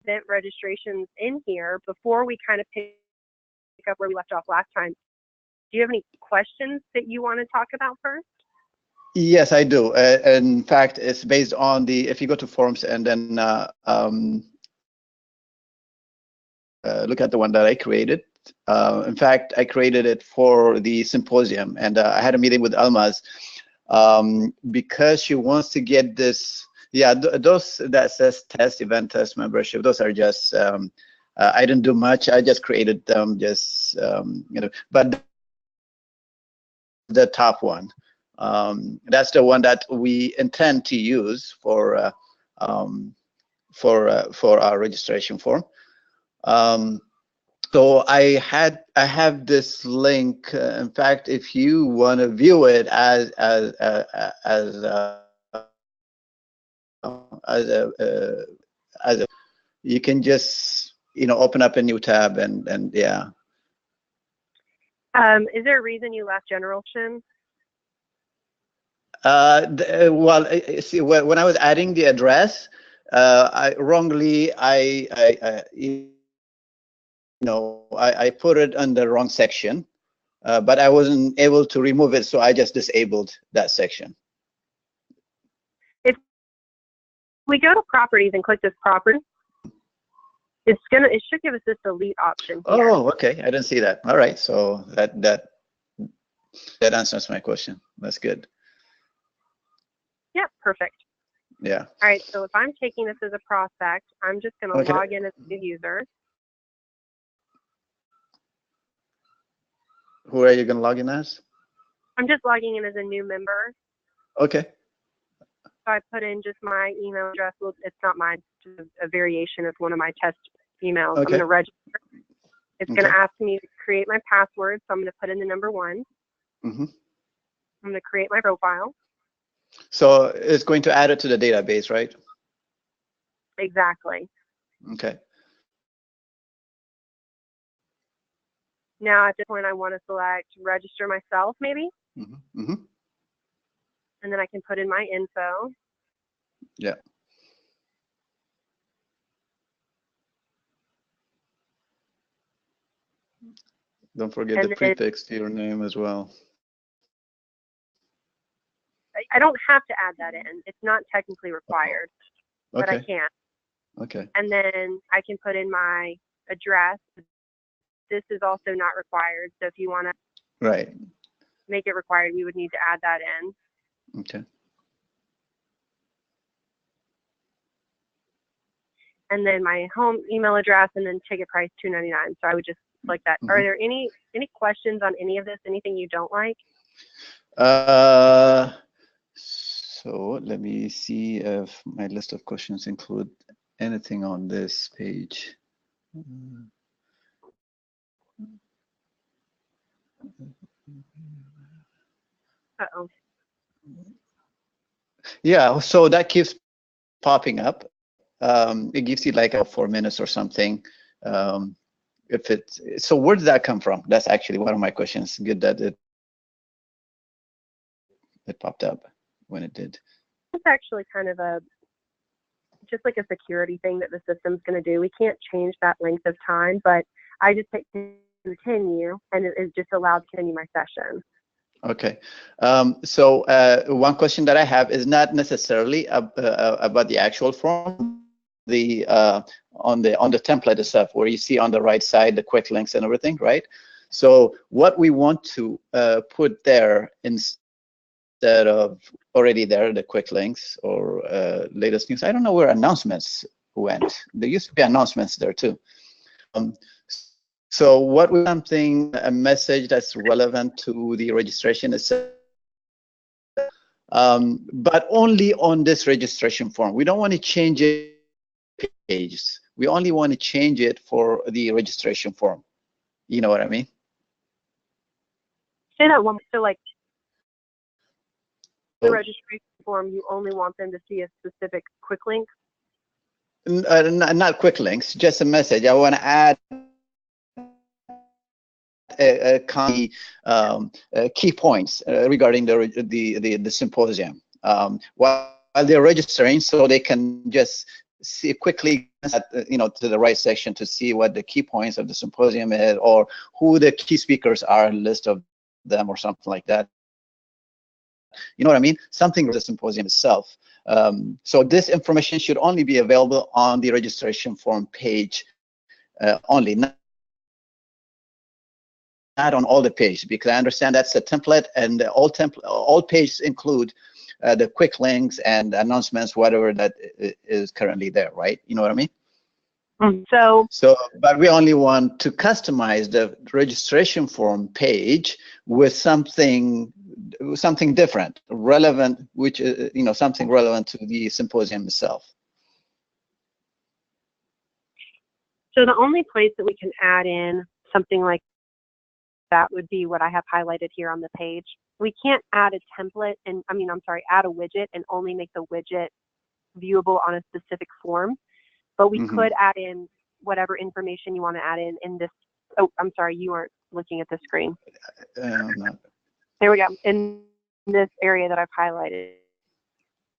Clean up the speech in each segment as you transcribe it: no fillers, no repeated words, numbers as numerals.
event registrations in here before we kind of pick up where we left off last time. Do you have any questions that you want to talk about first? Yes, I do. In fact, it's based on if you go to forums and then look at the one that I created. In fact, I created it for the symposium, and I had a meeting with Almaz because she wants to get this. Yeah, those that says test, event test, membership, those are just, I didn't do much. I just created them, just, but the top one, that's the one that we intend to use for our registration form. So I have this link. In fact, if you want to view it as you can just open up a new tab and yeah. Is there a reason you left general option? Well, see, when I was adding the address, I put it on the wrong section, but I wasn't able to remove it, so I just disabled that section. If we go to properties and click this property, it should give us this delete option here. Oh, okay, I didn't see that. All right, so that answers my question. That's good. Yeah, perfect. Yeah. All right, so if I'm taking this as a prospect, I'm just going to log in as a user. Who are you going to log in as? I'm just logging in as a new member. Okay. So I put in just my email address. Well, it's not mine, it's just a variation of one of my test emails. Okay. I'm going to register. It's going to ask me to create my password, so I'm going to put in the number 1. Mm-hmm. I'm going to create my profile. So it's going to add it to the database, right? Exactly. Okay. Now at this point, I want to select register myself, maybe. Mm-hmm. Mm-hmm. And then I can put in my info. Yeah. Don't forget the prefix to your name as well. I don't have to add that in. It's not technically required, but I can. Okay. And then I can put in my address. This is also not required. So if you want to make it required, we would need to add that in. Okay. And then my home email address, and then ticket price $2.99. So I would just like that. Mm-hmm. Are there any questions on any of this? Anything you don't like? So let me see if my list of questions include anything on this page. Uh-oh. Yeah, so that keeps popping up. It gives you like 4 minutes or something. So where did that come from? That's actually one of my questions. Good that it popped up when it did. It's actually kind of just like a security thing that the system's going to do. We can't change that length of time, but I just hit continue, and it is just allowed to continue my session. Okay. So one question that I have is not necessarily about the actual form, on the template itself, where you see on the right side the quick links and everything, right? So what we want to put there instead of already there, the quick links or latest news. I don't know where announcements went. There used to be announcements there too. So what was a message that's relevant to the registration itself, but only on this registration form. We don't want to change it pages. We only want to change it for the registration form. You know what I mean? Say that one. So like the registration form, you only want them to see a specific quick link? Not quick links, just a message. I want to add key points regarding the symposium while they're registering, so they can just see quickly at, to the right section to see what the key points of the symposium is, or who the key speakers are, a list of them or something like that. You know what I mean? Something the symposium itself. So this information should only be available on the registration form page only, not on all the pages, because I understand that's a template, and all pages include the quick links and announcements, whatever that is currently there, right? You know what I mean? But we only want to customize the registration form page with something different, relevant, which is, something relevant to the symposium itself. So the only place that we can add in something like that would be what I have highlighted here on the page. We can't add a template and, add a widget and only make the widget viewable on a specific form, but we could add in whatever information you want to add in this. Oh, I'm sorry, you aren't looking at the screen. No. There we go. In this area that I've highlighted.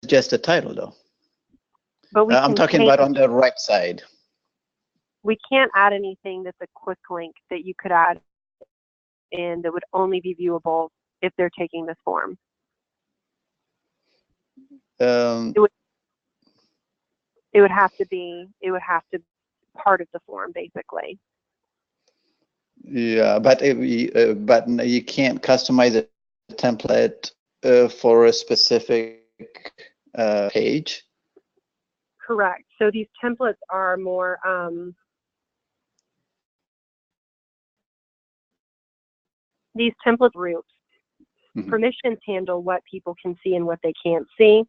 Just the title, though. But I'm talking about on the right side. We can't add anything that's a quick link that you could add in that would only be viewable if they're taking this form. It would have to be part of the form, basically. Yeah, but you can't customize a template for a specific page. Correct. So these templates are more these template groups. Permissions handle what people can see and what they can't see,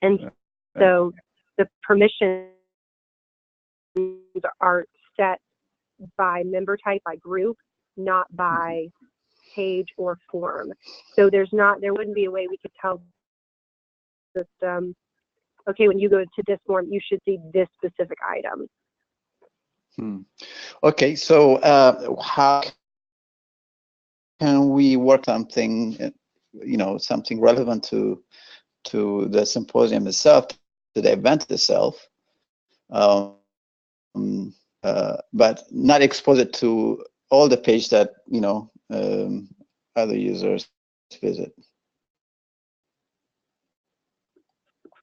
and so the permissions are set by member type, by group, not by page or form. So there wouldn't be a way we could tell the system, okay, when you go to this form, you should see this specific item. Okay, so how can we work something, something relevant to the symposium itself, to the event itself, but not expose it to all the pages that other users visit?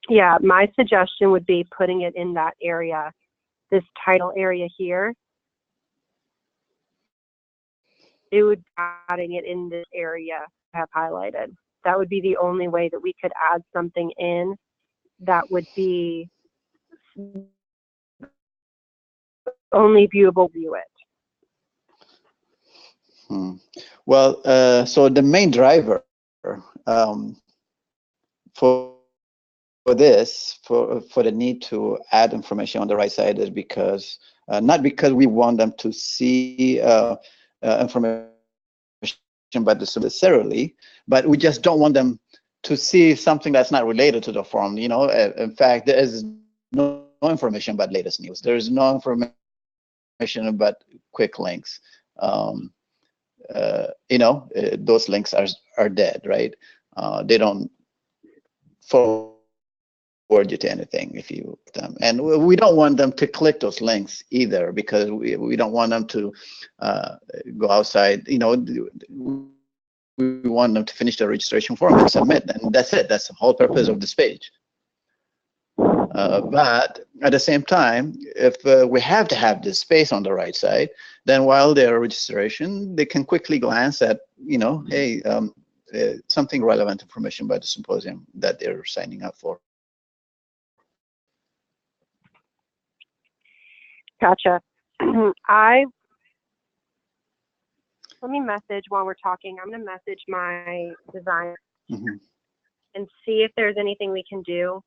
Yeah, my suggestion would be putting it in that area, this title area here. It would be adding it in this area I have highlighted. That would be the only way that we could add something in that would be only viewable, view it. Well, so the main driver for the need to add information on the right side is because not because we want them to see information but necessarily, but we just don't want them to see something that's not related to the forum. In fact, there is no information about latest news. There is no information about quick links. Those links are dead, right? They don't forward you to anything if you them, and we don't want them to click those links either, because we don't want them to go outside. We want them to finish the registration form and submit, and that's it. That's the whole purpose of this page. But at the same time, if we have to have this space on the right side, then while they're registration, they can quickly glance at, hey, something relevant information about the symposium that they're signing up for. Gotcha. Let me message while we're talking. I'm going to message my designer and see if there's anything we can do.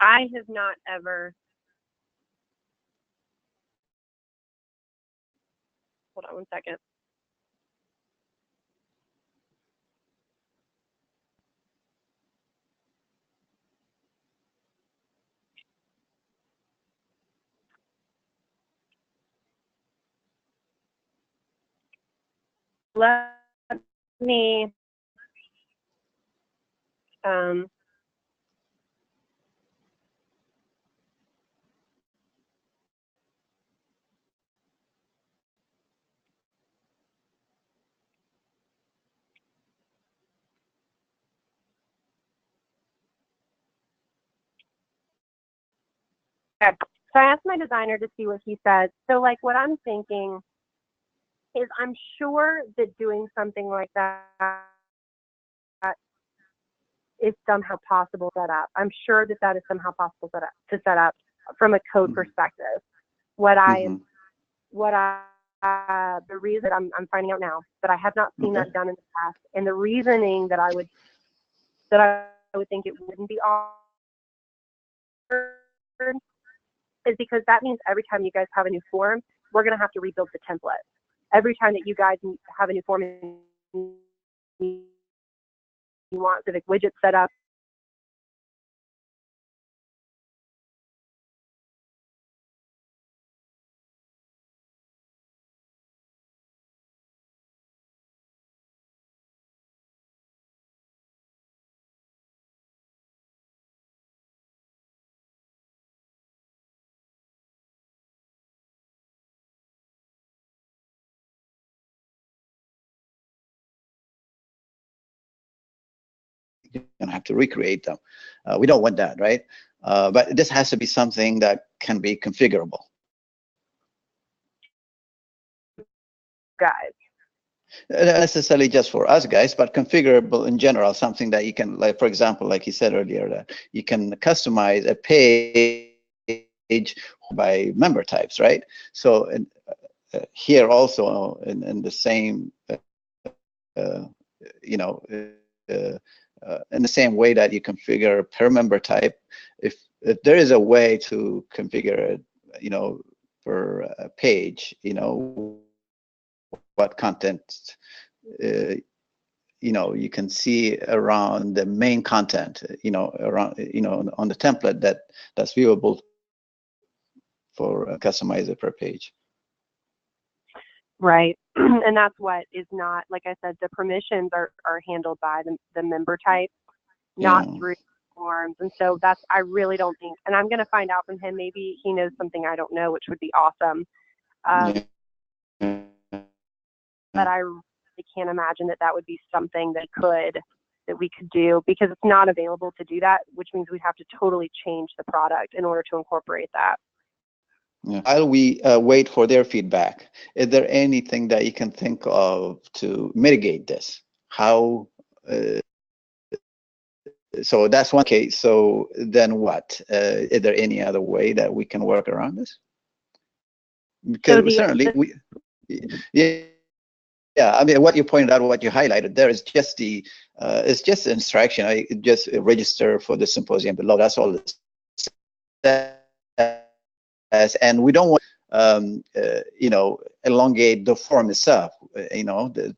I have not ever. Hold on one second. Let me Okay. So I asked my designer to see what he said. So like what I'm thinking is I'm sure that doing something like that is somehow possible to set up. I'm sure that that is somehow possible to set up from a code perspective. The reason that I'm finding out now that I have not seen that done in the past, and the reasoning that I would think it wouldn't be offered is because that means every time you guys have a new form, we're going to have to rebuild the template. Every time that you guys have a new form and you want civic widgets set up, you're going to have to recreate them. We don't want that, right? But this has to be something that can be configurable. guys. Not necessarily just for us guys, but configurable in general, something that you can, like, for example, like you said earlier, that you can customize a page by member types, right? So here also in the same, in the same way that you configure per member type, if there is a way to configure it, per page, what content, you can see around the main content, around, on the template that's viewable for customize it per page. Right. And that's what is not, like I said, the permissions are handled by the member type, not through forms. And so I really don't think, and I'm going to find out from him, maybe he knows something I don't know, which would be awesome. But I really can't imagine that would be something that we could do, because it's not available to do that, which means we'd have to totally change the product in order to incorporate that. While we wait for their feedback, is there anything that you can think of to mitigate this? How? So that's one case. So then what? Is there any other way that we can work around this? Because certainly yeah, I mean, what you pointed out, what you highlighted there is just it's just instruction. I just register for the symposium below. That's all it says. And we don't want, elongate the form itself.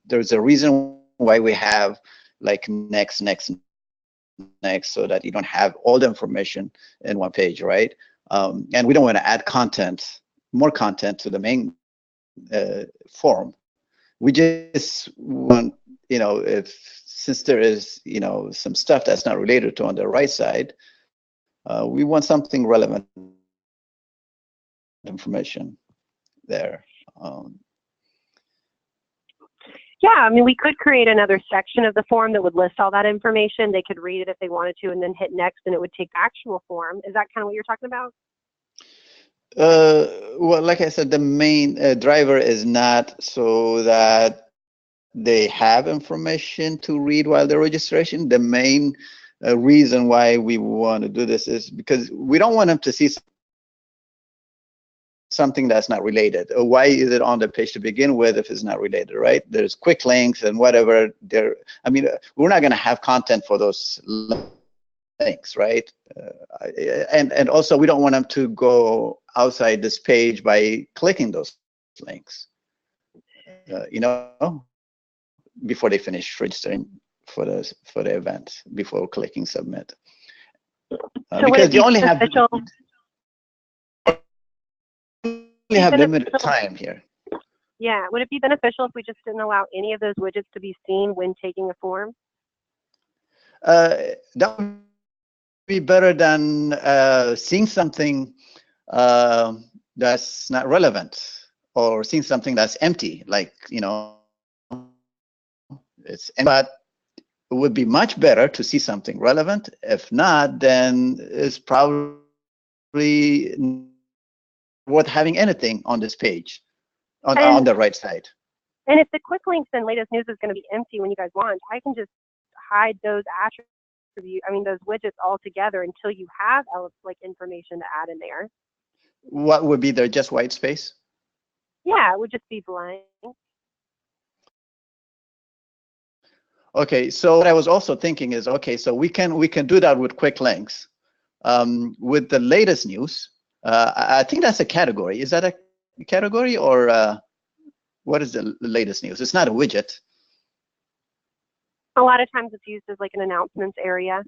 There's a reason why we have like next, so that you don't have all the information in one page, right? And we don't want to add more content to the main form. We just want, since there is, some stuff that's not related to on the right side, we want something relevant information there. Yeah, I mean, we could create another section of the form that would list all that information. They could read it if they wanted to, and then hit next, and it would take the actual form. Is that kind of what you're talking about? Well, like I said, the main driver is not so that they have information to read while the registration. The main reason why we want to do this is because we don't want them to see something that's not related. Why is it on the page to begin with if it's not related, right? There's quick links and whatever. I mean, we're not going to have content for those links, right? And also, we don't want them to go outside this page by clicking those links, before they finish registering for the event, before clicking submit. So because you only have limited time here. Yeah, would it be beneficial if we just didn't allow any of those widgets to be seen when taking a form? That would be better than seeing something that's not relevant, or seeing something that's empty, like, but it would be much better to see something relevant. If not, then it's probably worth having anything on this page, on the right side. And if the quick links and latest news is going to be empty when you guys launch, I can just hide those attributes, those widgets all together until you have like information to add in there. What would be there? Just white space? Yeah, it would just be blank. Okay, so what I was also thinking is, okay, so we can do that with quick links. With the latest news, I think that's a category. Is that a category, or what is the latest news? It's not a widget. A lot of times it's used as like an announcements area.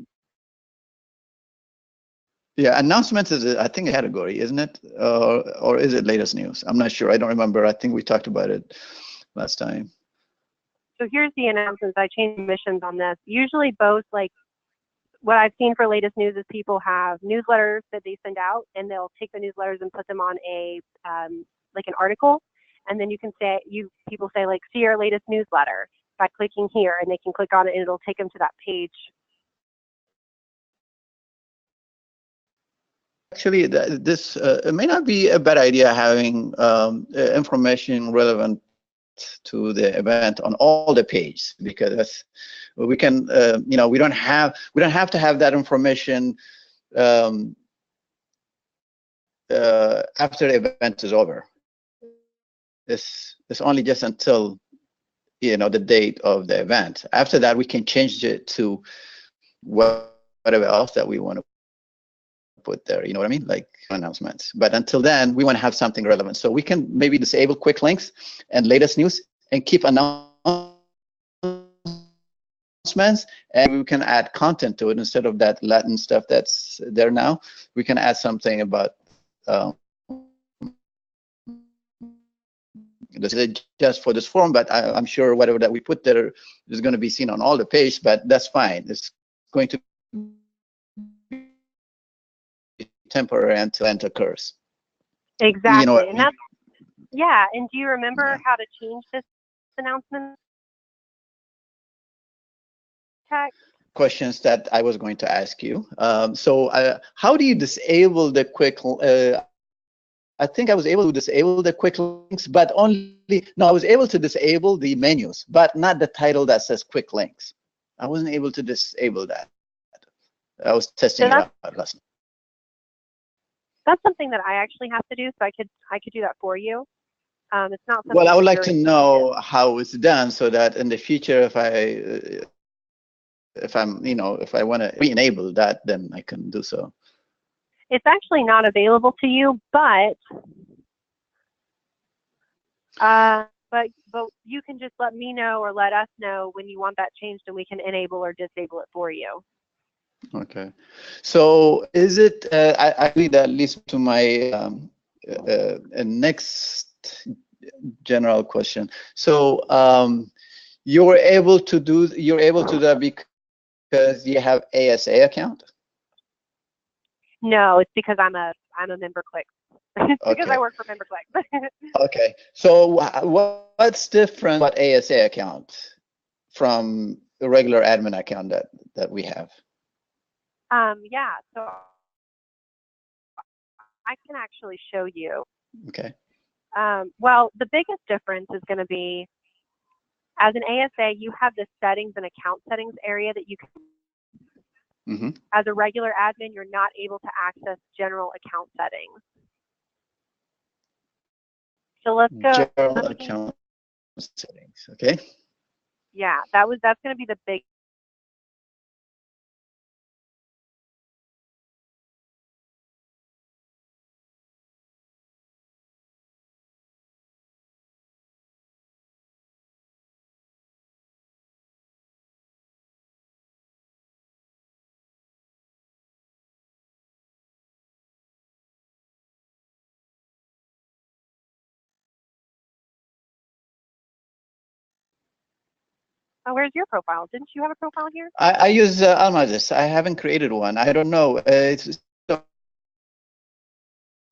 Yeah, announcements is, I think, a category, isn't it? Or is it latest news? I'm not sure. I don't remember. I think we talked about it last time. So here's the announcements. I changed missions on this. Usually both, like what I've seen for latest news is people have newsletters that they send out, and they'll take the newsletters and put them on a like an article, and then you can say, people say like, see our latest newsletter by clicking here, and they can click on it and it'll take them to that page. Actually, this it may not be a bad idea, having information relevant to the event on all the pages, because we can, we don't have to have that information after the event is over. It's only just until the date of the event. After that, we can change it to whatever else that we want to put there. You know what I mean? Like announcements. But until then, we want to have something relevant. So we can maybe disable quick links and latest news and keep announcements, and we can add content to it instead of that Latin stuff that's there now. We can add something about this is just for this form, but I'm sure whatever that we put there is going to be seen on all the pages, but that's fine. It's going to be temporary until it occurs. Exactly. And that's, yeah. And do you remember how to change this announcement text? Questions that I was going to ask you. So how do you disable the quick I think I was able to disable the quick links, but I was able to disable the menus, but not the title that says quick links. I wasn't able to disable that. I was testing it out last night. That's something that I actually have to do, so I could do that for you. It's not something. Well, I would like to know how it's done, so that in the future, if I want to re-enable that, then I can do so. It's actually not available to you, but you can just let me know or let us know when you want that changed, and we can enable or disable it for you. Okay. So is it? I lead that leads to my next general question. So you're able to do that because you have ASA account? No, it's because I'm a member click. It's because I work for member click. Okay. So what's different about ASA account from the regular admin account that we have? Yeah. So I can actually show you. Okay. Well, the biggest difference is going to be, as an ASA, you have the settings and account settings area that you can. Mm-hmm. As a regular admin, you're not able to access general account settings. So let's go. General account settings. Okay. Yeah, that's going to be the big. Oh, where's your profile? Didn't you have a profile here? I use Almazes. I haven't created one. I don't know.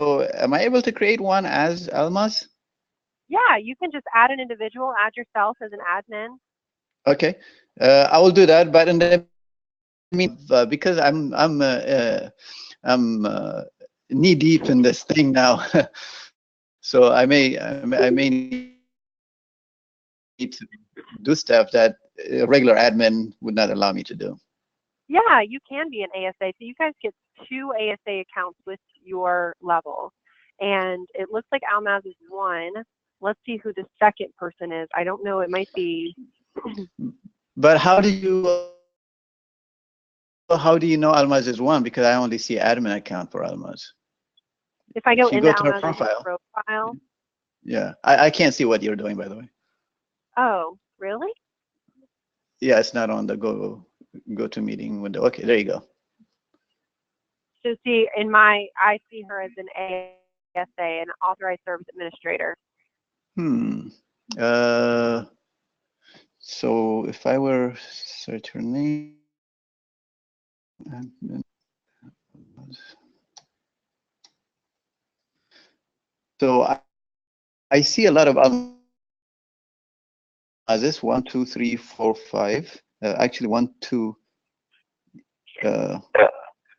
So am I able to create one as Almaz? Yeah, you can just add an individual, add yourself as an admin. Okay, I will do that. But in the meantime, because I'm knee deep in this thing now. So I may need to do stuff that a regular admin would not allow me to do. Yeah, you can be an ASA. So you guys get 2 ASA accounts with your level. And it looks like Almaz is 1. Let's see who the second person is. I don't know. It might be. But how do you know Almaz is 1? Because I only see admin account for Almaz. If I go into to her Almaz's profile. Yeah, I can't see what you're doing, by the way. Oh, really? Yeah, it's not on the go to meeting window. Okay, there you go. So see, I see her as an ASA, an authorized service administrator. So if I were search her name, so I see a lot of this 1, 2, 3, 4, 5. Actually, 1, 2.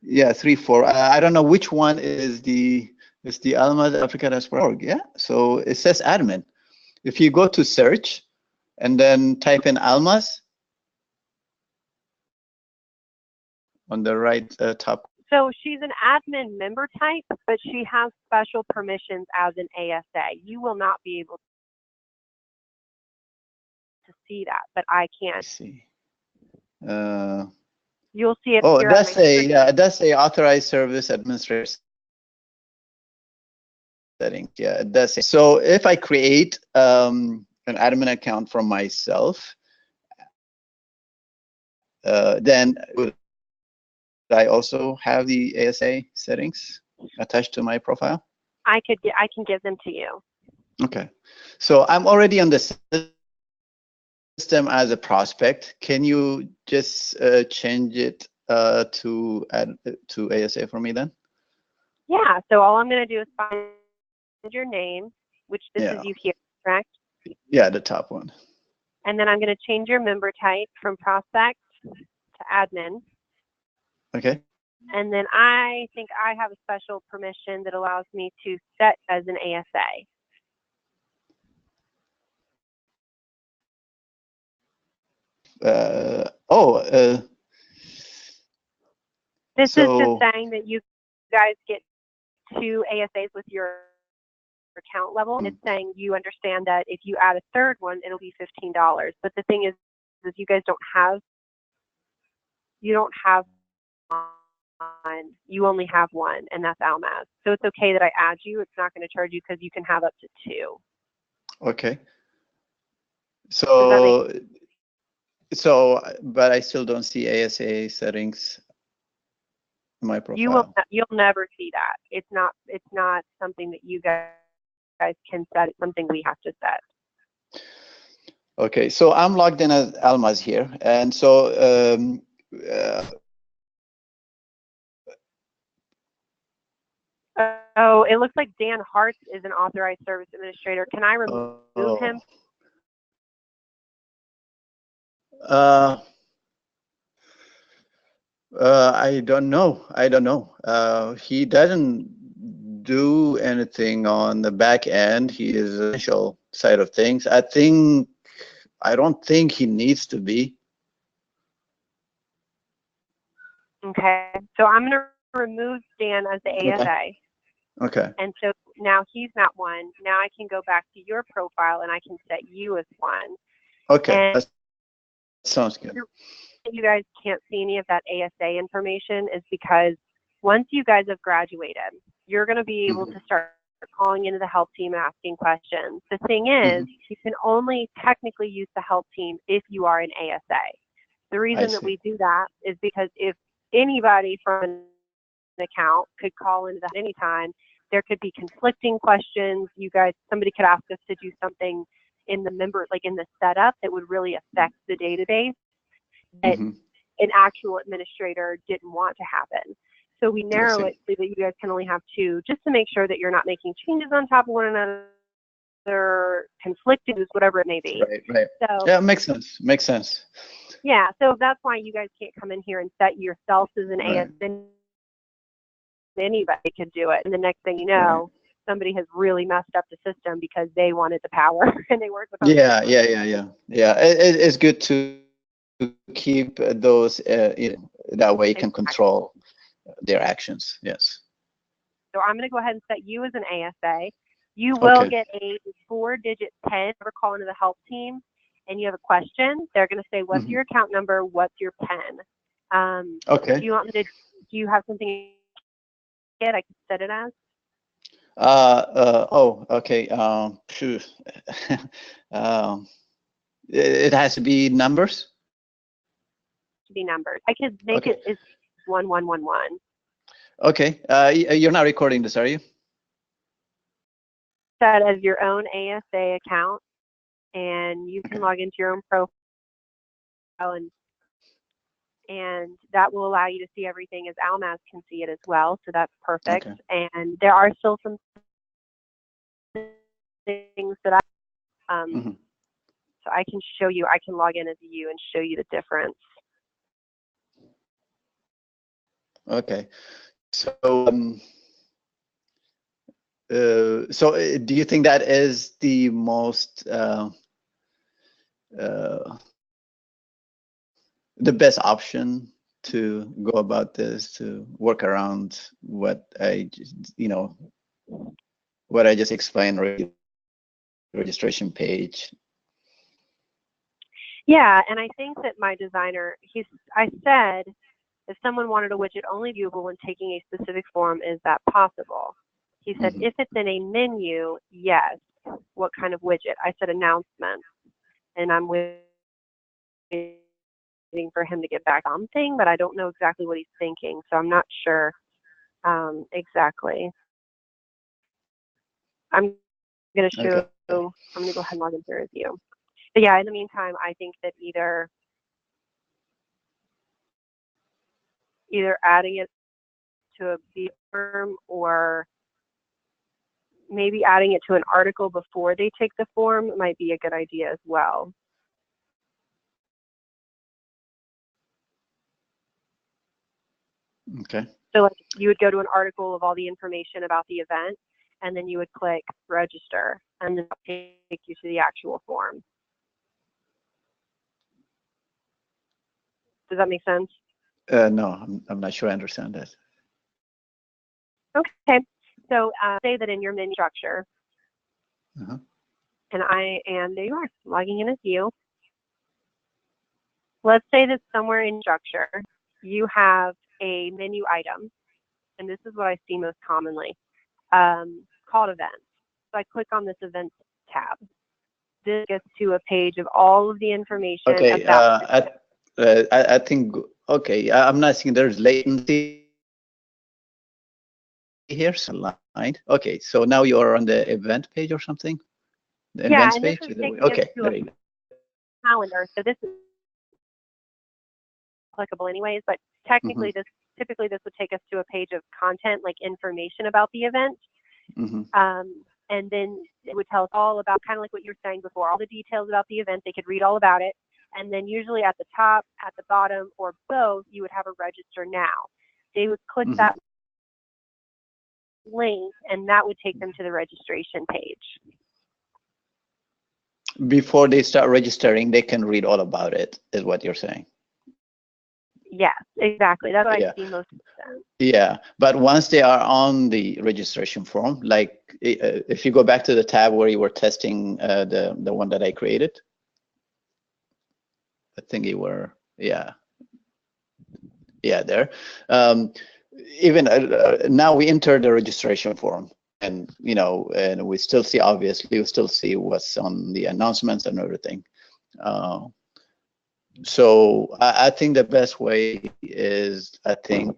Yeah, 3, 4. I don't know which one is the Almaz Africa Diaspora.org. Yeah, so it says admin. If you go to search and then type in Almaz on the right top. So she's an admin member type, but she has special permissions as an ASA. You will not be able to see that, but I can. Let's see. You'll see it. Oh, it does say authorized service administrator settings. Yeah, it does say. So if I create an admin account for myself, then would I also have the ASA settings attached to my profile? I can give them to you. Okay. So I'm already on the system as a prospect. Can you just change it to ASA for me then? Yeah. So all I'm going to do is find your name, which this is you here, correct? Yeah, the top one. And then I'm going to change your member type from prospect to admin. Okay. And then I think I have a special permission that allows me to set as an ASA. This is just saying that you guys get 2 ASAs with your account level, and it's saying you understand that if you add a third one, it'll be $15. But the thing is you guys don't have one. You only have one, and that's Almaz. So it's okay that I add you. It's not going to charge you because you can have up to 2. Okay. So but I still don't see ASA settings in my profile. You'll never see that. It's not something that you guys can set. It's something we have to set. Okay, so I'm logged in as Almaz here, and so oh, it looks like Dan Hartz is an authorized service administrator. Can I remove him? I don't know. He doesn't do anything on the back end. He is the initial side of things. I don't think he needs to be. Okay, so I'm going to remove Dan as the ASA. Okay. And so now he's not 1. Now I can go back to your profile and I can set you as 1. Okay, that sounds good. You guys can't see any of that ASA information is because once you guys have graduated, you're going to be able to start calling into the help team and asking questions. The thing is, you can only technically use the help team if you are an ASA. The reason that we do that is because if anybody from an account could call into that anytime, there could be conflicting questions. Somebody could ask us to do something in the in the setup that would really affect the database that an actual administrator didn't want to happen. So we narrow it so that you guys can only have 2, just to make sure that you're not making changes on top of one another, conflicting, whatever it may be. Right. So yeah, makes sense. Yeah, so that's why you guys can't come in here and set yourself as an ASA anybody could do it. And the next thing you know, somebody has really messed up the system because they wanted the power and they work with us. Yeah. It's good to keep those, that way you can control their actions. Yes. So I'm going to go ahead and set you as an ASA. You will get a 4-digit PIN. Ever call into the help team and you have a question, they're going to say, what's your account number? What's your PIN? Okay. Do you want me to, do you have something I can set it as? Okay. It has to be numbers. To be numbers. I could make it as 1111. Okay. You're not recording this, are you? Set as your own ASA account, and you can log into your own profile, and that will allow you to see everything as Almaz can see it as well. So that's perfect. And there are still some things that so I can show you. I can log in as you and show you the difference. Okay. So, do you think that is the most the best option to go about this, to work around what I just explained, registration page? Yeah, and I think that my designer, I said, if someone wanted a widget only viewable when taking a specific form, is that possible? He said, if it's in a menu, yes. What kind of widget? I said announcements, and I'm waiting for him to get back on something, but I don't know exactly what he's thinking, so I'm not sure exactly. I'm going to show, I'm going to go ahead and log in here with you. But yeah, in the meantime, I think that either adding it to a B form or maybe adding it to an article before they take the form might be a good idea as well. Okay. So like you would go to an article of all the information about the event, and then you would click register, and then it'll take you to the actual form. Does that make sense? No, I'm not sure I understand that. Okay. So say that in your menu structure, and there you are, logging in as you. Let's say that somewhere in structure, you have a menu item, and this is what I see most commonly, called events. So I click on this events tab. This gets to a page of all of the information about I think, I'm not seeing there's latency here. Okay, so now you are on the event page or something? The events page? Okay, there you go. Calendar. So this is applicable anyways, but technically typically this would take us to a page of content, like information about the event. And then it would tell us all about, kind of like what you were saying before, all the details about the event. They could read all about it. And then usually at the top, at the bottom, or both, you would have a register now. They would click that link, and that would take them to the registration page. Before they start registering, they can read all about it, is what you're saying. Yes, exactly. That's what I see most of the time. Yeah, but once they are on the registration form, like if you go back to the tab where you were testing the one that I created, I think you were, there. Even now we enter the registration form, and and we still see, obviously, we still see what's on the announcements and everything. So I think the best way is, to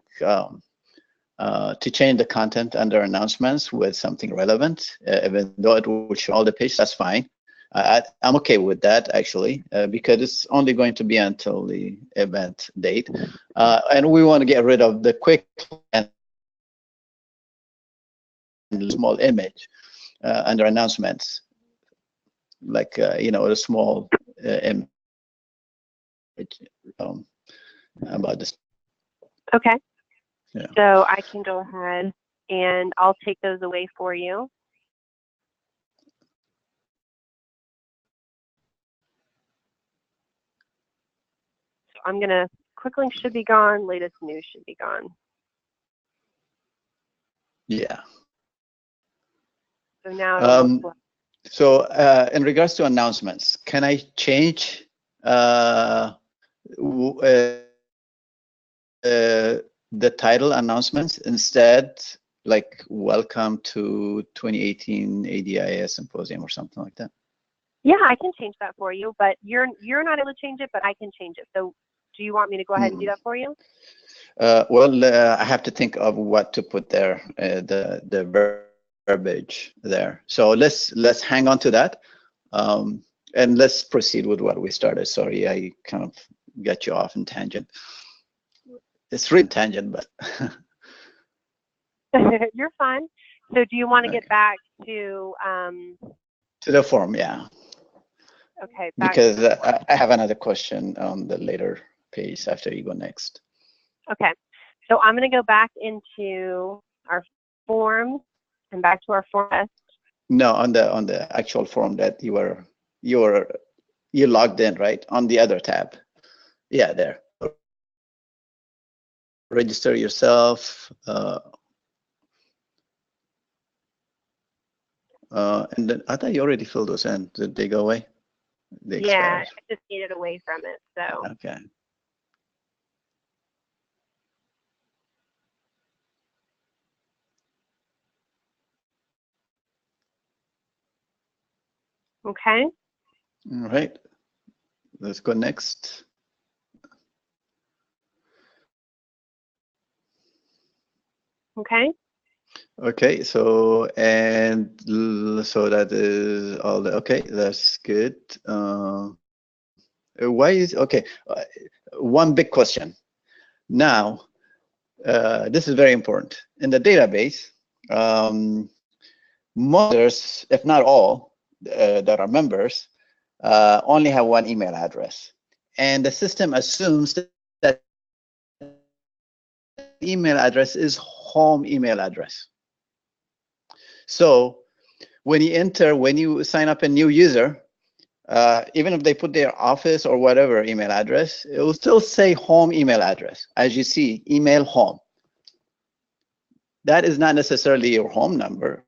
change the content under announcements with something relevant, even though it will show all the pages, that's fine. I'm okay with that, actually, because it's only going to be until the event date. And we want to get rid of the quick and small image under announcements, like, a small image about this. Okay. Yeah. So I can go ahead and I'll take those away for you. So I'm going to, quick links should be gone, latest news should be gone. Yeah. So now it'll look like. So in regards to announcements, can I change the title announcements instead, like welcome to 2018 ADIS symposium or something like that? Yeah, I can change that for you, but you're not able to change it, but I can change it. So do you want me to go ahead and do that for you? Well, I have to think of what to put there, the verbiage there. So let's hang on to that, and let's proceed with what we started. Sorry, I kind of got you off in tangent. It's really tangent, but you're fine. So do you want to get back to the form? Yeah. Okay. Because I have another question on the later page after you go next. Okay. So I'm going to go back into our form and back to our form test. No, on the actual form that you logged in, right? On the other tab. Yeah, there. Register yourself. And then I thought you already filled those in. Did they go away? They yeah, expired. I just needed away from it. So. Okay. Okay. All right. Let's go next. Okay. Okay, so so that is all the, okay, that's good. Why is, okay, one big question. Now, this is very important. In the database, most, if not all, that are members only have one email address. And the system assumes that email address is home email address. So when you sign up a new user, even if they put their office or whatever email address, it will still say home email address. As you see, email home. That is not necessarily your home number,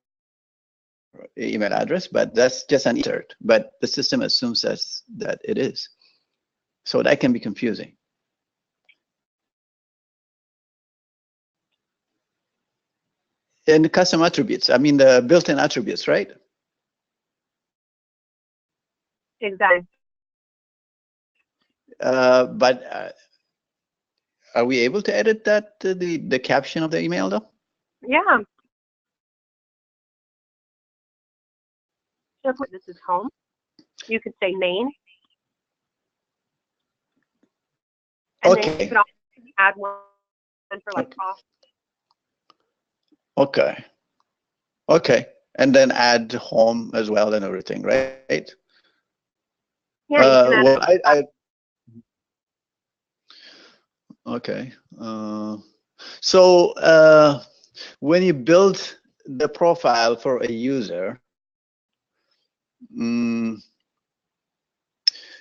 email address, but that's just an insert. But the system assumes that it is. So that can be confusing. And the custom attributes, I mean the built-in attributes, right? Exactly. But are we able to edit that, the caption of the email though? Yeah. So this is home. You could say main. And okay. then you could also add one for like off. Okay. Okay. And then add home as well and everything, right? Yeah, you can add well, okay. So when you build the profile for a user,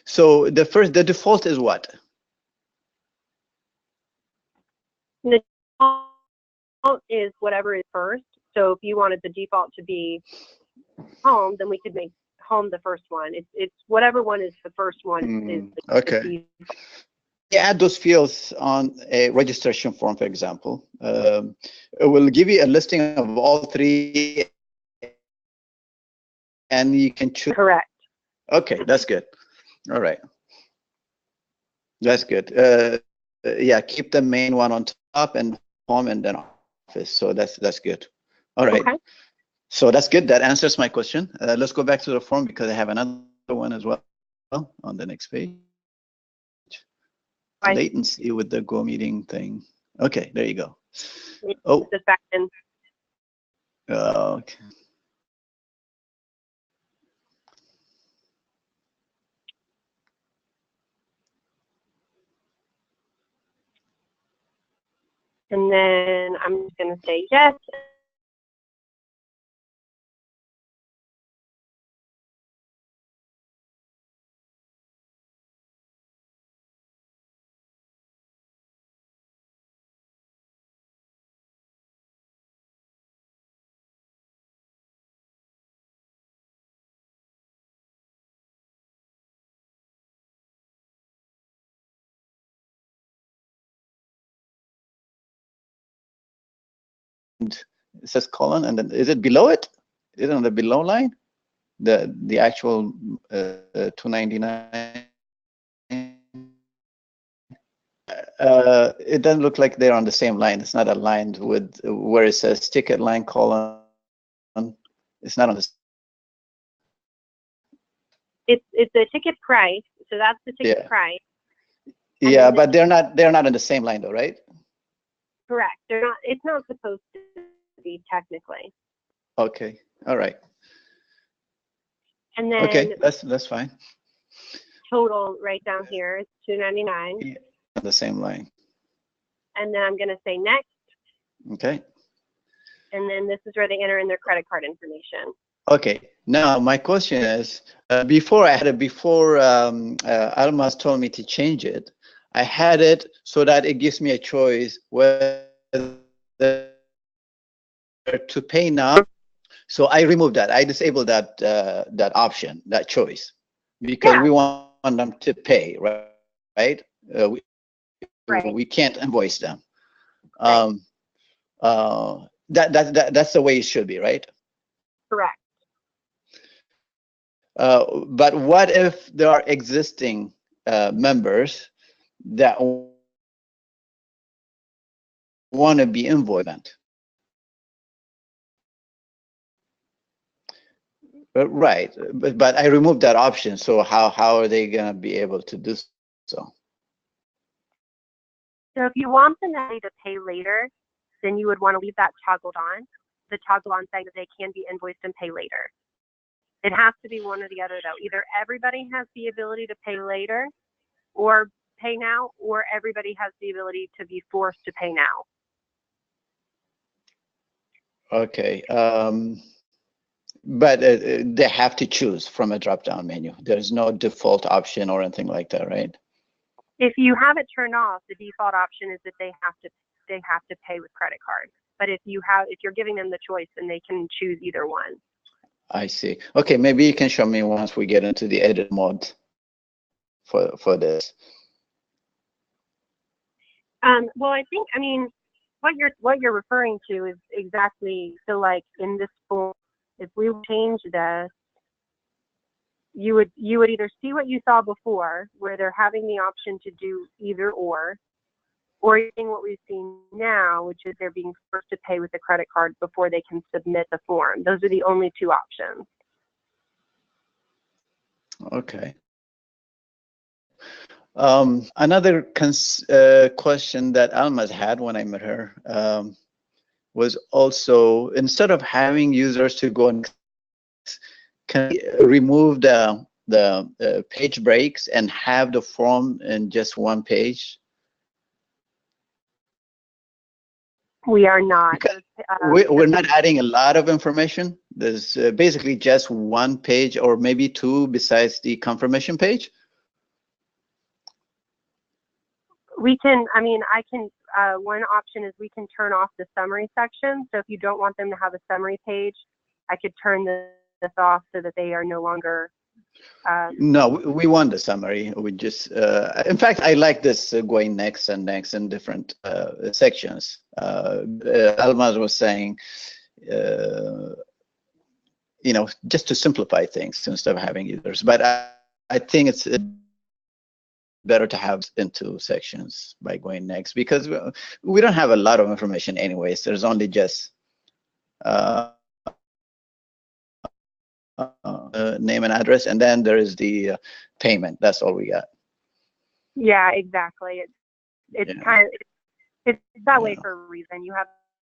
so the default is what? The default is whatever is first. So if you wanted the default to be home, then we could make home the first one. It's whatever one is the first one is the okay. You add those fields on a registration form, for example. It will give you a listing of all three, and you can choose. Correct. Okay, that's good. All right, that's good. Yeah, keep the main one on top and home and then office. So that's good. All right. Okay. So that's good. That answers my question. Let's go back to the form because I have another one as well on the next page. Latency with the Go meeting thing. Okay, there you go. Oh. Okay. And then I'm just going to say yes. It says colon, and then is it below it? Is it on the below line? The actual 299. It doesn't look like they're on the same line. It's not aligned with where it says ticket line colon. It's not on the. It's the ticket price, so that's the ticket price. Yeah, but they're not on the same line though, right? Correct. They're not. It's not supposed to be technically. Okay. All right. And then okay, that's fine. Total right down here is $299. Yeah, on the same line. And then I'm going to say next. Okay. And then this is where they enter in their credit card information. Okay. Now my question is, before Almaz told me to change it, I had it so that it gives me a choice whether to pay now. So I removed that. I disabled that that option, that choice, because we want them to pay, right? We can't invoice them. That's the way it should be, right? Correct. But what if there are existing members that want to be invoiced? Right, but I removed that option. So how are they going to be able to do so? So if you want them to pay later, then you would want to leave that toggled on. The toggle on saying that they can be invoiced and pay later. It has to be one or the other though. Either everybody has the ability to pay later or pay now, or everybody has the ability to be forced to pay now. Okay. But they have to choose from a drop-down menu. There's no default option or anything like that, right? If you have it turned off, the default option is that they have to pay with credit card. But if you're giving them the choice, then they can choose either one. I see. Okay, maybe you can show me once we get into the edit mode for this. Well, I mean, what you're referring to is exactly, so like in this form, if we change this, you would either see what you saw before, where they're having the option to do either or you're seeing what we've seen now, which is they're being forced to pay with a credit card before they can submit the form. Those are the only two options. Okay. Another question that Almaz had when I met her was also, instead of having users to go and can remove the page breaks and have the form in just one page? We are not. We're not adding a lot of information. There's basically just one page or maybe two besides the confirmation page. We can, one option is we can turn off the summary section. So if you don't want them to have a summary page, I could turn this off so that they are no longer. No, we want the summary. We just, in fact, I like this going next and next in different sections. Almaz was saying, just to simplify things instead of having users. But I think it's better to have into sections by going next, because we don't have a lot of information anyways. There's only just name and address, and then there is the payment. That's all we got. Yeah, exactly. It's that way for a reason. You have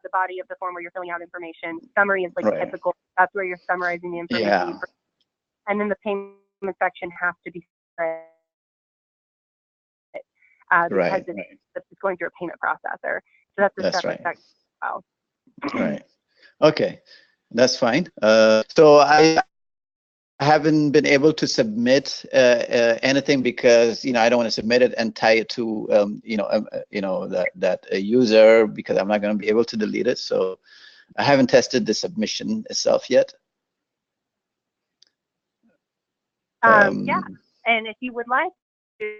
the body of the form where you're filling out information. Summary is like typical. That's where you're summarizing the information. Yeah. And then the payment section has to be because it's going through a payment processor. that's a That's separate right. section as well. Right. Okay, that's fine. So I haven't been able to submit anything because I don't want to submit it and tie it to that user, because I'm not going to be able to delete it. So I haven't tested the submission itself yet. Yeah, and if you would like to,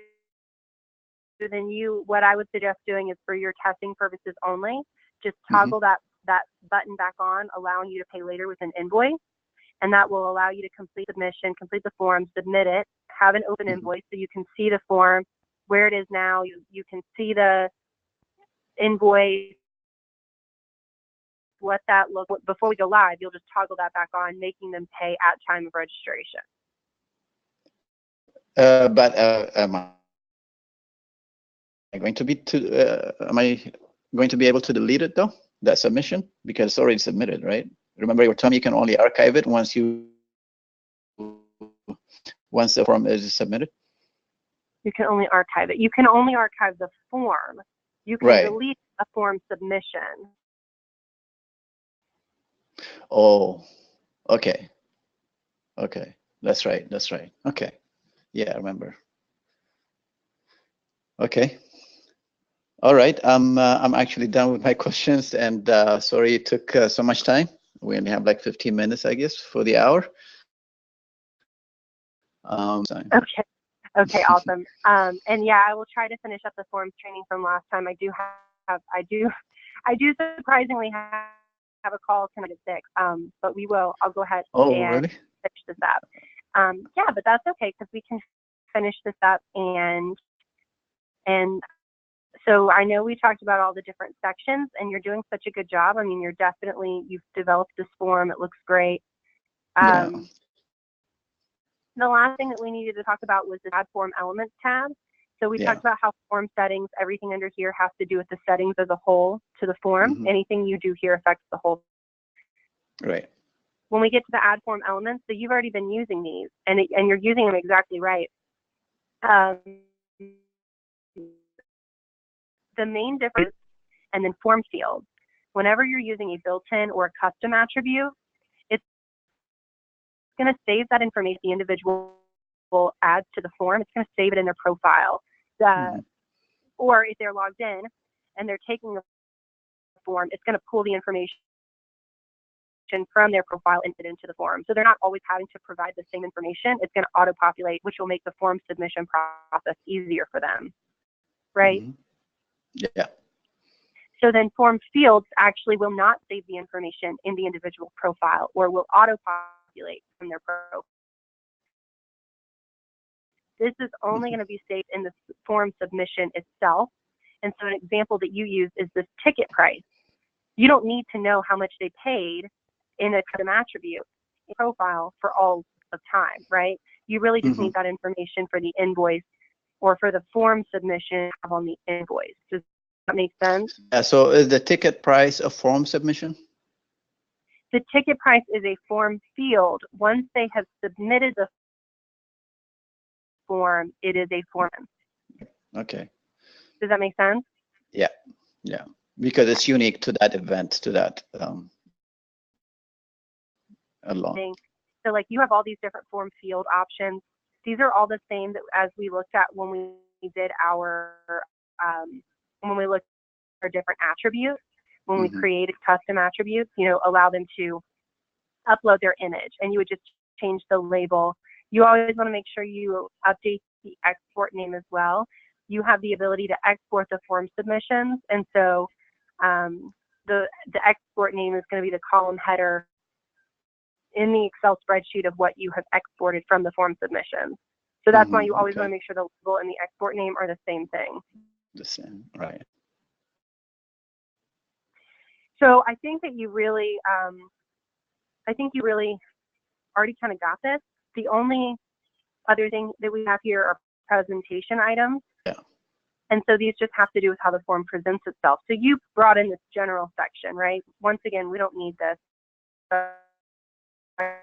then what I would suggest doing is, for your testing purposes only, just toggle that button back on, allowing you to pay later with an invoice. And that will allow you to complete submission, complete the form, submit it, have an open invoice so you can see the form, where it is now. You can see the invoice, what that looks. Before we go live, you'll just toggle that back on, making them pay at time of registration. But am I going to be able to delete it though, that submission, because it's already submitted, right? Remember, you were telling me you can only archive it once the form is submitted. You can only archive it. You can only archive the form. You can delete a form submission. Oh, okay. Okay, that's right. Okay, yeah, I remember. Okay. All right. I'm actually done with my questions, and sorry it took so much time. We only have like 15 minutes, I guess, for the hour. Okay, awesome. And yeah, I will try to finish up the forms training from last time. I do surprisingly have a call tonight at 6. But I'll go ahead and finish this up. Yeah, but that's okay, because we can finish this up, and so I know we talked about all the different sections, and you're doing such a good job. I mean, you've developed this form. It looks great. The last thing that we needed to talk about was the Add Form Elements tab. So we talked about how form settings, everything under here has to do with the settings as a whole to the form. Anything you do here affects the whole. Right. When we get to the Add Form Elements, so you've already been using these, and you're using them exactly right. The main difference, and then form fields. Whenever you're using a built-in or a custom attribute, it's going to save that information the individual will add to the form. It's going to save it in their profile. Or if they're logged in and they're taking the form, it's going to pull the information from their profile and put it into the form. So they're not always having to provide the same information. It's going to auto-populate, which will make the form submission process easier for them, right? Yeah. So then form fields actually will not save the information in the individual profile, or will auto-populate from their profile. This is only going to be saved in the form submission itself. And so an example that you use is this ticket price. You don't need to know how much they paid in a custom attribute profile for all of time, right? You really just need that information for the invoice or for the form submission on the invoice. Does that make sense? Yeah, so is the ticket price a form submission? The ticket price is a form field. Once they have submitted the form, it is a form. Okay. Does that make sense? Yeah, because it's unique to that event, to that alone. So like you have all these different form field options. These are all the same that as we looked at when we did our when we looked at our different attributes, when we created custom attributes, allow them to upload their image, and you would just change the label. You always want to make sure you update the export name as well. You have the ability to export the form submissions, and so the export name is going to be the column header in the Excel spreadsheet of what you have exported from the form submissions. So that's why you always want to make sure the label and the export name are the same thing. The same, right. So I think that you really, already kind of got this. The only other thing that we have here are presentation items. Yeah. And so these just have to do with how the form presents itself. So you brought in this general section, right? Once again, we don't need this. I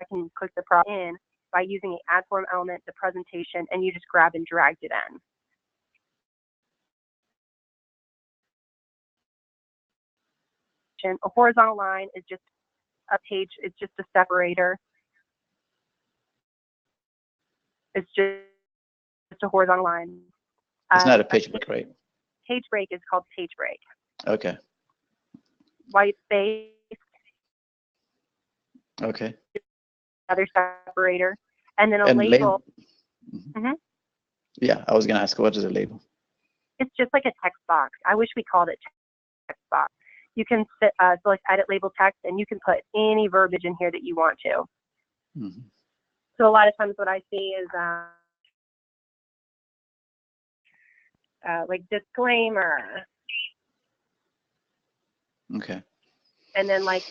can click the prop in by using the add form element, the presentation, and you just grab and dragged it in. information. A horizontal line is just a page. It's just a separator. It's just a horizontal line. It's not a page break, right? Page break is called page break. Okay. White space. Okay. Other separator. And then a label. Mm-hmm. Yeah, I was going to ask, what is a label? It's just like a text box. I wish we called it text box. You can select edit label text, and you can put any verbiage in here that you want to. Mm-hmm. So a lot of times what I see is like disclaimer. Okay. And then like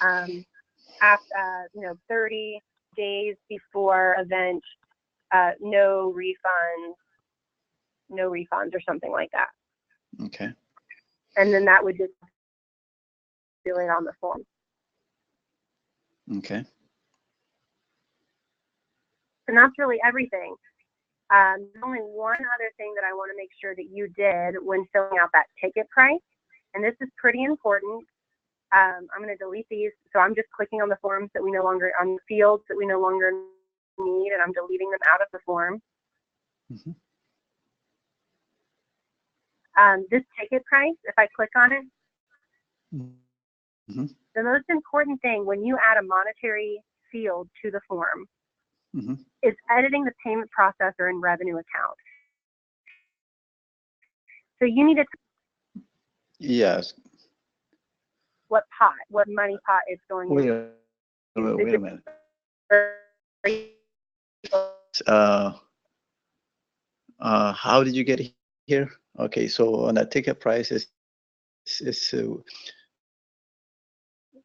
after 30 days before event, no refunds or something like that. Okay. And then that would just do it on the form. Okay. And that's really everything. There's only one other thing that I want to make sure that you did when filling out that ticket price, and this is pretty important. I'm going to delete these, so I'm just clicking on the forms that we no longer, on the fields that we no longer need, and I'm deleting them out of the form. Mm-hmm. This ticket price, if I click on it, mm-hmm. the most important thing when you add a monetary field to the form mm-hmm. is editing the payment processor and revenue account. So you need to Yes. what money pot it's going into. Wait a minute. How did you get here? Okay, so on that ticket price is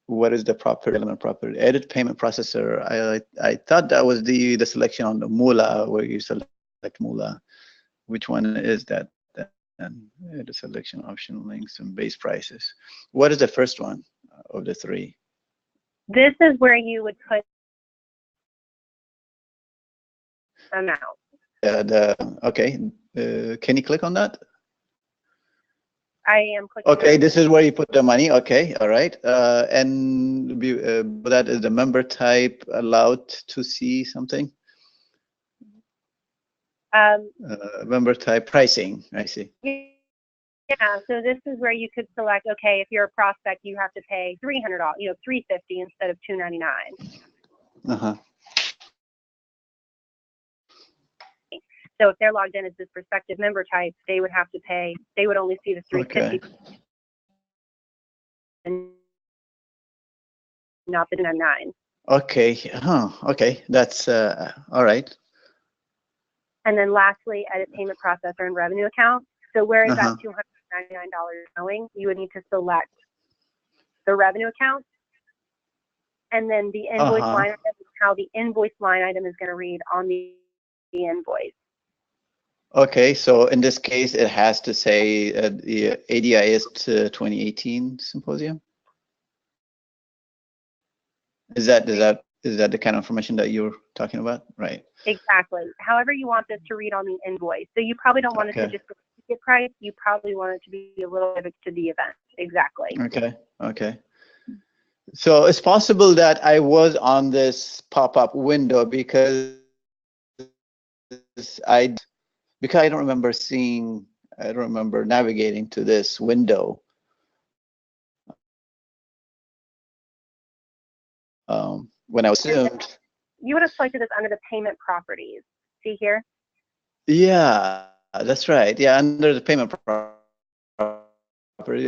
what is the property element property? Edit payment processor. I thought that was the selection on the Moolah where you select Moolah. Which one is that? And the selection option links and base prices. What is the first one of the three? This is where you would put amount. Okay. Can you click on that? I am clicking. Okay, this is where you put the money. Okay, all right. And that is the member type allowed to see something? Member type pricing, I see. Yeah, so this is where you could select, okay, if you're a prospect, you have to pay $300, $350 instead of $299. Uh-huh. So if they're logged in as this prospective member type, they would only see the $350 Okay. and not the $299. Okay. Okay. That's all right. And then lastly, edit payment processor and revenue account. So where is Uh-huh. that $299 going? You would need to select the revenue account, and then the invoice line item, how the invoice line item is going to read on the invoice. Okay, so in this case, it has to say the ADIS 2018 symposium. Is that the kind of information that you're talking about? Right. Exactly. However you want this to read on the invoice. So you probably don't want it to just be the ticket price. You probably want it to be a little bit to the event. Exactly. Okay. Okay. So it's possible that I was on this pop-up window because I don't remember navigating to this window. When I assumed. You would have selected this under the payment properties. See here? Yeah, that's right. Yeah, under the payment property.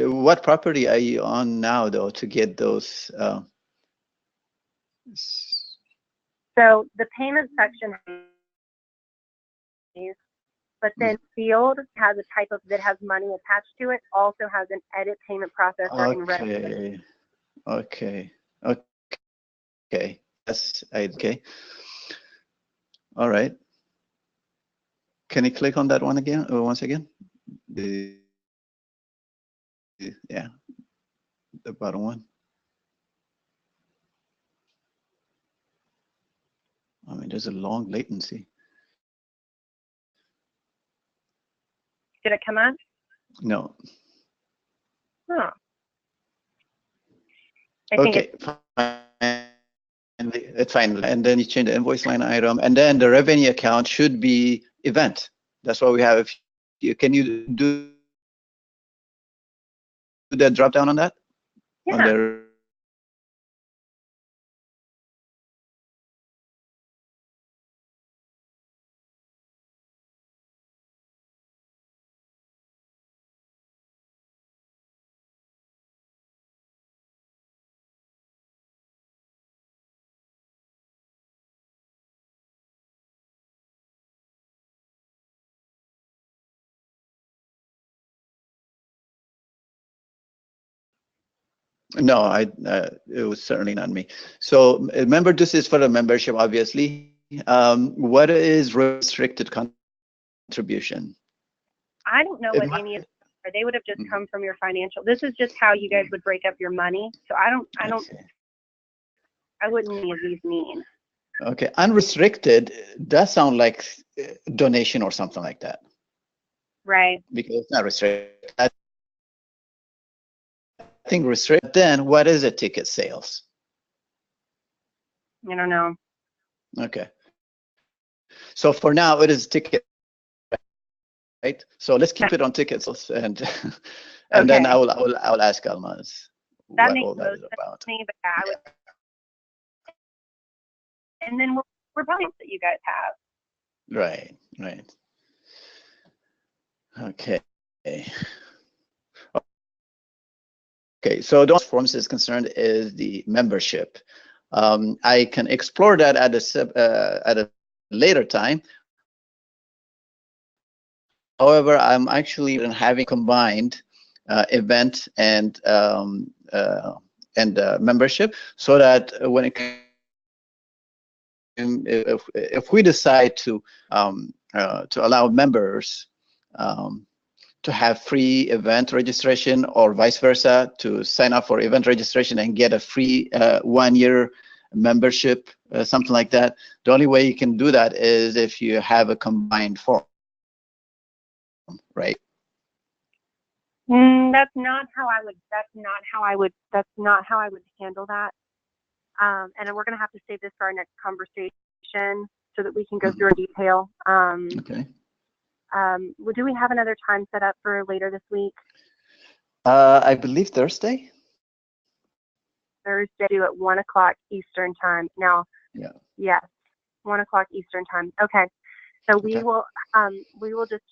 What property are you on now, though, to get those? So the payment section, but then field has a type of that has money attached to it. Also has an edit payment processor and revenue. Okay. That's okay. All right. Can you click on that one again? Once again? Yeah, the bottom one. I mean, there's a long latency. Did it come on? No. Huh. Okay, fine. It's fine. And then you change the invoice line item, and then the revenue account should be event. That's what we have. If you, can you do the drop down on that? Yeah. On the No, it was certainly not me. So remember, this is for the membership, obviously. What is restricted contribution? I don't know what any of them. They would have just come from your financial. This is just how you guys would break up your money. So I wouldn't any of these mean. Okay, unrestricted does sound like donation or something like that. Right. Because it's not restricted. I think restricted. Then what is a ticket sales? I don't know. Okay. So for now, it is ticket, right? So let's keep it on ticket sales, and then I will ask Almaz what all that is about. Me, but I would. And then we're probably that you guys have. Right. Right. Okay. Okay, so the forms is concerned is the membership. I can explore that at a later time. However, I'm actually having combined event and membership, so that when it if we decide to allow members to have free event registration, or vice versa, to sign up for event registration and get a free 1-year membership, something like that. The only way you can do that is if you have a combined form, right? That's not how I would. That's not how I would handle that. And we're going to have to save this for our next conversation so that we can go through in detail. Okay. Do we have another time set up for later this week? I believe Thursday. Thursday at 1 o'clock Eastern time. Now, yes, 1 o'clock Eastern time. Okay, so we will just